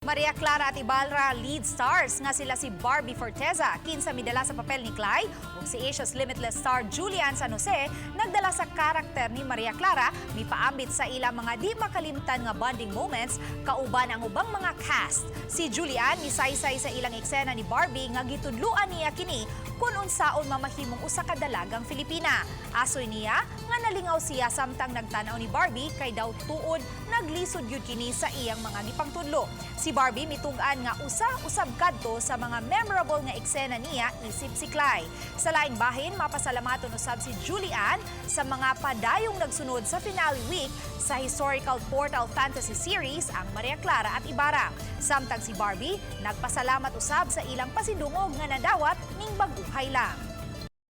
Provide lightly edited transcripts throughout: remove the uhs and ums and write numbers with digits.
Maria Clara at Ibarra lead stars nga sila si Barbie Forteza, kinsa midala sa papel ni Cly, ug si Asia's Limitless star Julian San Jose nagdala sa karakter ni Maria Clara, mipaambit sa ilang mga di makalimtan nga bonding moments kauban ang ubang mga cast. Si Julian misaysay sa ilang eksena ni Barbie nga gitudluan niya kini kung unsaon mamahimong usa ka dalagang Filipina. Asoy niya nga nalingaw siya samtang nagtanaw ni Barbie kay daw tuod naglisod gyud kini sa iyang mga gipangtudlo. Si Barbie mitug-an nga usab kadto sa mga memorable nga eksena niya isip si Cly. Sa laing bahin, mapasalamaton usab si Julian sa mga padayong nagsunod sa finale week sa historical portal fantasy series ang Maria Clara at Ibarra. Samtang si Barbie nagpasalamat usab sa ilang pasidungog nga nadawat ning baguhay lang.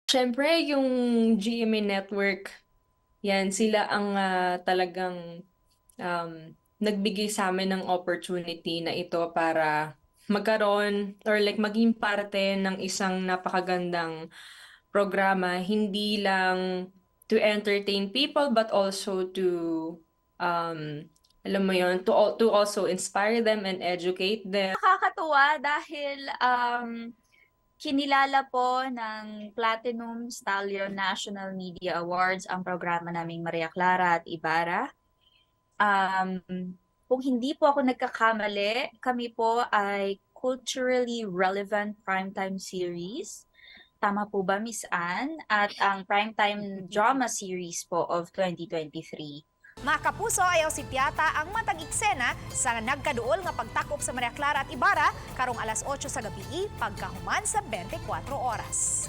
Siyempre, yung GMA Network, yan, sila ang talagang nagbigay sa amin ng opportunity na ito para magkaroon or like maging parte ng isang napakagandang programa, hindi lang to entertain people but also to, alam mo yon, to also inspire them and educate them. Nakakatuwa dahil kinilala po ng Platinum Stallion National Media Awards ang programa naming Maria Clara at Ibarra. Kung hindi po ako nagkakamali, kami po ay culturally relevant primetime series. Tama po ba, Miss Anne? At ang primetime drama series po of 2023. Mga kapuso, ayaw si Piata ang matag eksena sa nagkaduol nga pagtakop sa Maria Clara at Ibarra karong alas 8 sa gabi pagkahuman sa 24 oras.